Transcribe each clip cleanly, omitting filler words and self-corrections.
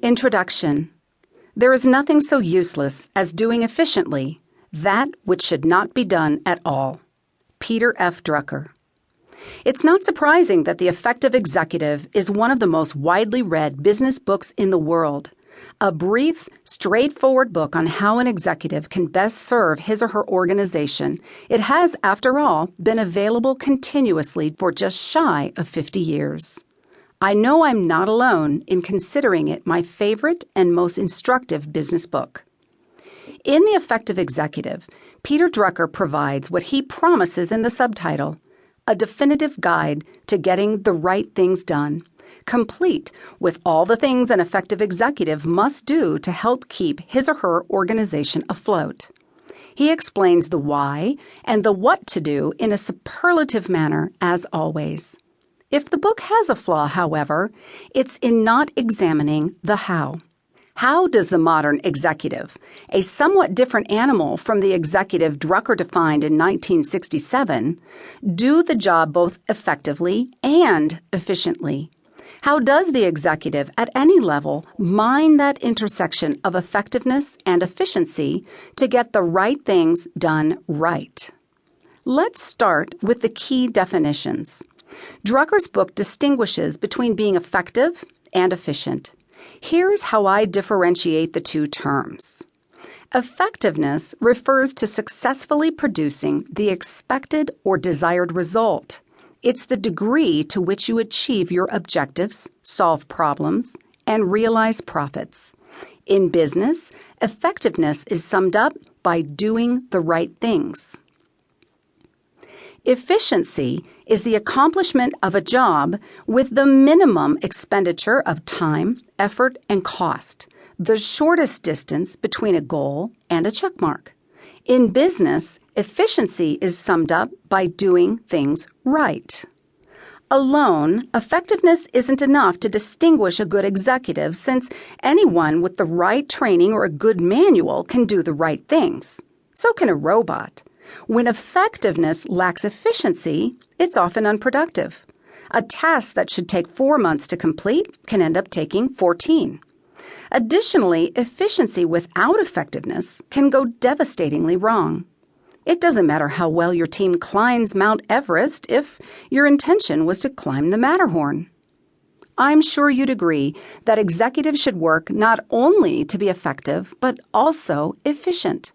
Introduction. There is nothing so useless as doing efficiently that which should not be done at all. Peter F. Drucker. It's not surprising that The Effective Executive is one of the most widely read business books in the world. A brief, straightforward book on how an executive can best serve his or her organization. It has, after all, been available continuously for just shy of 50 years. I know I'm not alone in considering it my favorite and most instructive business book. In The Effective Executive, Peter Drucker provides what he promises in the subtitle, a definitive guide to getting the right things done, complete with all the things an effective executive must do to help keep his or her organization afloat. He explains the why and the what to do in a superlative manner, as always. If the book has a flaw, however, it's in not examining the how. How does the modern executive, a somewhat different animal from the executive Drucker defined in 1967, do the job both effectively and efficiently? How does the executive at any level mine that intersection of effectiveness and efficiency to get the right things done right? Let's start with the key definitions. Drucker's book distinguishes between being effective and efficient. Here's how I differentiate the two terms. Effectiveness refers to successfully producing the expected or desired result. It's the degree to which you achieve your objectives, solve problems, and realize profits. In business, effectiveness is summed up by doing the right things. Efficiency is the accomplishment of a job with the minimum expenditure of time, effort, and cost, the shortest distance between a goal and a checkmark. In business, efficiency is summed up by doing things right. Alone, effectiveness isn't enough to distinguish a good executive, since anyone with the right training or a good manual can do the right things. So can a robot. When effectiveness lacks efficiency, it's often unproductive. A task that should take 4 months to complete can end up taking 14. Additionally, efficiency without effectiveness can go devastatingly wrong. It doesn't matter how well your team climbs Mount Everest if your intention was to climb the Matterhorn. I'm sure you'd agree that executives should work not only to be effective, but also efficient.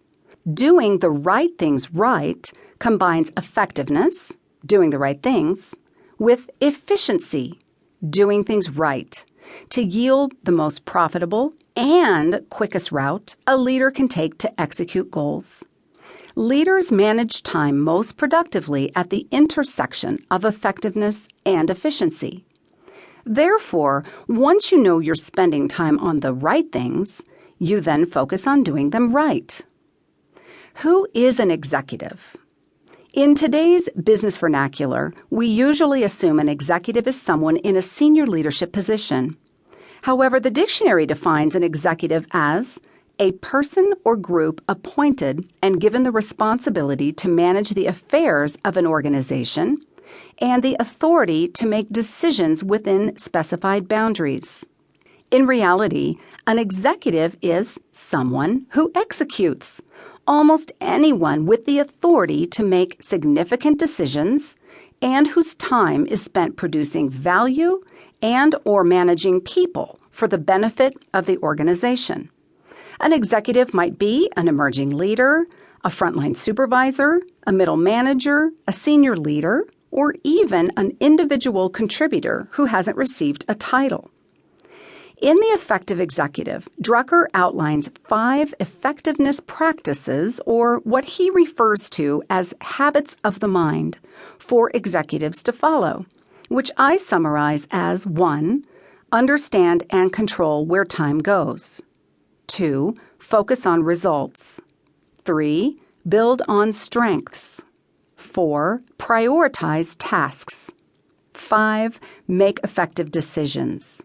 Doing the right things right combines effectiveness, doing the right things, with efficiency, doing things right, to yield the most profitable and quickest route a leader can take to execute goals. Leaders manage time most productively at the intersection of effectiveness and efficiency. Therefore, once you know you're spending time on the right things, you then focus on doing them right. Who is an executive? In today's business vernacular, we usually assume an executive is someone in a senior leadership position. However, the dictionary defines an executive as a person or group appointed and given the responsibility to manage the affairs of an organization and the authority to make decisions within specified boundaries. In reality, an executive is someone who executes. Almost anyone with the authority to make significant decisions and whose time is spent producing value and or managing people for the benefit of the organization. An executive might be an emerging leader, a frontline supervisor, a middle manager, a senior leader, or even an individual contributor who hasn't received a title. In The Effective Executive, Drucker outlines 5 effectiveness practices, or what he refers to as habits of the mind, for executives to follow, which I summarize as 1. Understand and control where time goes. 2. Focus on results. 3. Build on strengths. 4. Prioritize tasks. 5. Make effective decisions.